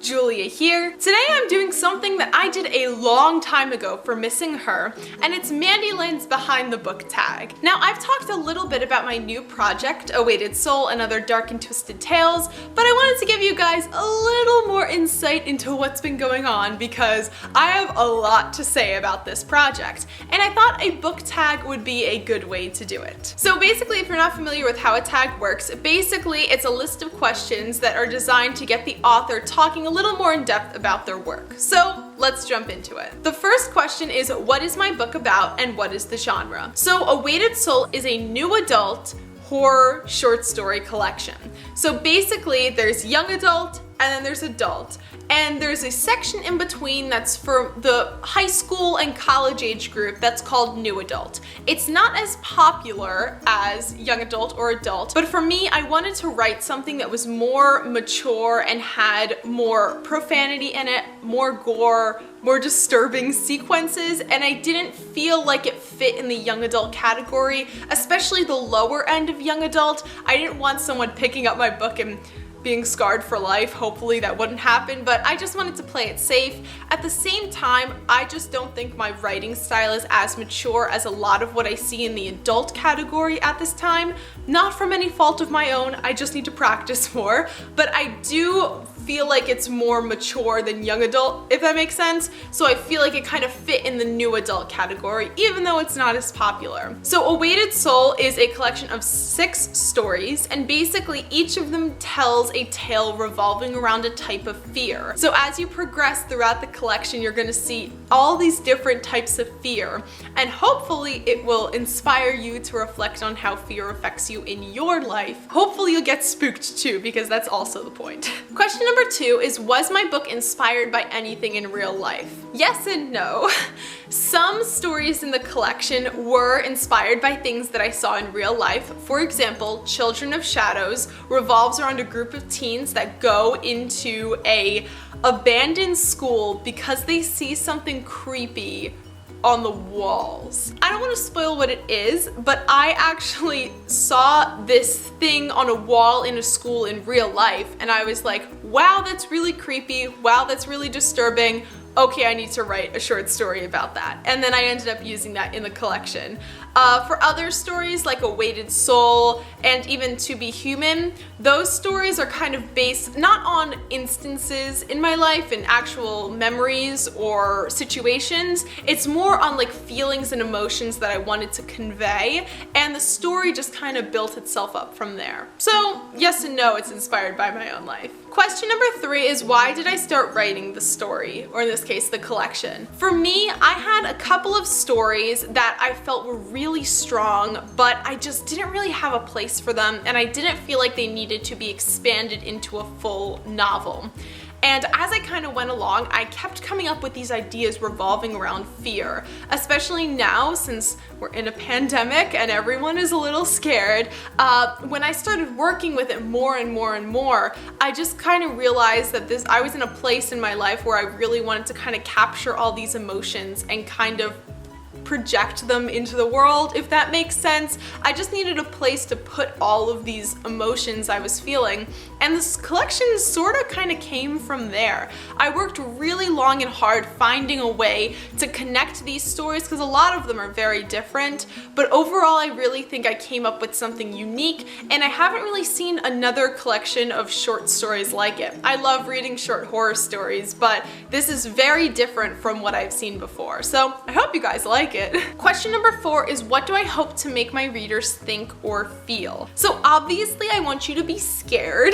Julia here. Today I'm doing something that I did a long time ago for Missing Her, and it's Mandi Lynn's Behind the Book tag. Now, I've talked a little bit about my new project, A Weighted Soul and Other Dark and Twisted Tales, but I wanted to give you guys a little more insight into what's been going on because I have a lot to say about this project, and I thought a book tag would be a good way to do it. So basically, if you're not familiar with how a tag works, basically it's a list of questions that are designed to get the author talking a little more in depth about their work. So let's jump into it. The first question is, what is my book about and what is the genre? So A Weighted Soul is a new adult horror short story collection. So basically there's young adult and then there's adult. And there's a section in between that's for the high school and college age group that's called new adult. It's not as popular as young adult or adult, but for me, I wanted to write something that was more mature and had more profanity in it, more gore, more disturbing sequences, and I didn't feel like it fit in the young adult category, especially the lower end of young adult. I didn't want someone picking up my book and being scarred for life. Hopefully that wouldn't happen, but I just wanted to play it safe. At the same time, I just don't think my writing style is as mature as a lot of what I see in the adult category at this time. Not from any fault of my own, I just need to practice more, but I do feel like it's more mature than young adult, if that makes sense. So I feel like it kind of fit in the new adult category, even though it's not as popular. So A Weighted Soul is a collection of 6 stories, and basically each of them tells a tale revolving around a type of fear. So as you progress throughout the collection, you're gonna see all these different types of fear, and hopefully it will inspire you to reflect on how fear affects you in your life. Hopefully you'll get spooked too, because that's also the point. Question number 2 is, was my book inspired by anything in real life? Yes and no. Some stories in the collection were inspired by things that I saw in real life. For example, Children of Shadows revolves around a group of teens that go into a abandoned school because they see something creepy on the walls. I don't want to spoil what it is, but I actually saw this thing on a wall in a school in real life, and I was like, wow, that's really creepy, wow, that's really disturbing. Okay, I need to write a short story about that. And then I ended up using that in the collection. For other stories like A Weighted Soul and even To Be Human, those stories are kind of based not on instances in my life and actual memories or situations. It's more on like feelings and emotions that I wanted to convey, and the story just kind of built itself up from there. So yes and no, it's inspired by my own life. Question number 3 is, why did I start writing the story, or in this case, the collection? For me, I had a couple of stories that I felt were really strong, but I just didn't really have a place for them, and I didn't feel like they needed to be expanded into a full novel. And as I kind of went along, I kept coming up with these ideas revolving around fear, especially now since we're in a pandemic and everyone is a little scared. When I started working with it more and more and more, I just kind of realized that I was in a place in my life where I really wanted to kind of capture all these emotions and kind of project them into the world, if that makes sense. I just needed a place to put all of these emotions I was feeling, and this collection sort of kind of came from there. I worked really long and hard finding a way to connect these stories because a lot of them are very different, but overall I really think I came up with something unique, and I haven't really seen another collection of short stories like it. I love reading short horror stories, but this is very different from what I've seen before, so I hope you guys like it. Question number 4 is, what do I hope to make my readers think or feel? So obviously I want you to be scared.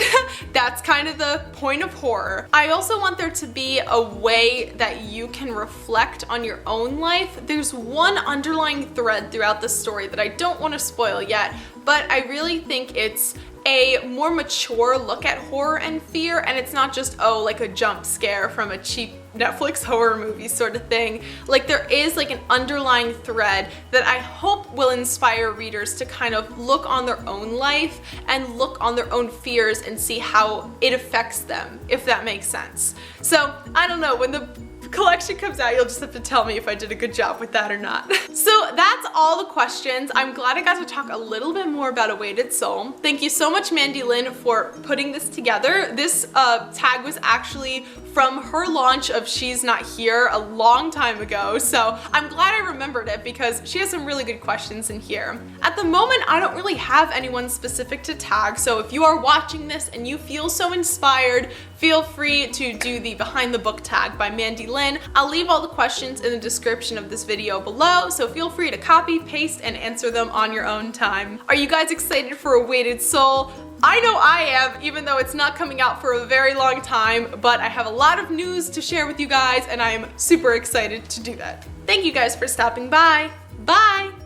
That's kind of the point of horror. I also want there to be a way that you can reflect on your own life. There's one underlying thread throughout the story that I don't want to spoil yet, but I really think it's a more mature look at horror and fear, and it's not just, oh, like a jump scare from a cheap Netflix horror movie sort of thing. Like, there is like an underlying thread that I hope will inspire readers to kind of look on their own life and look on their own fears and see how it affects them, if that makes sense. So I don't know, when the collection comes out, you'll just have to tell me if I did a good job with that or not. So that's all the questions. I'm glad I got to talk a little bit more about A Weighted Soul. Thank you so much, Mandi Lynn, for putting this together. This tag was actually from her launch of She's Not Here a long time ago, so I'm glad I remembered it because she has some really good questions in here. At the moment, I don't really have anyone specific to tag, so if you are watching this and you feel so inspired, feel free to do the Behind the Book tag by Mandi Lynn. I'll leave all the questions in the description of this video below, so feel free to copy, paste, and answer them on your own time. Are you guys excited for A Weighted Soul? I know I am, even though it's not coming out for a very long time, but I have a lot of news to share with you guys and I am super excited to do that. Thank you guys for stopping by. Bye!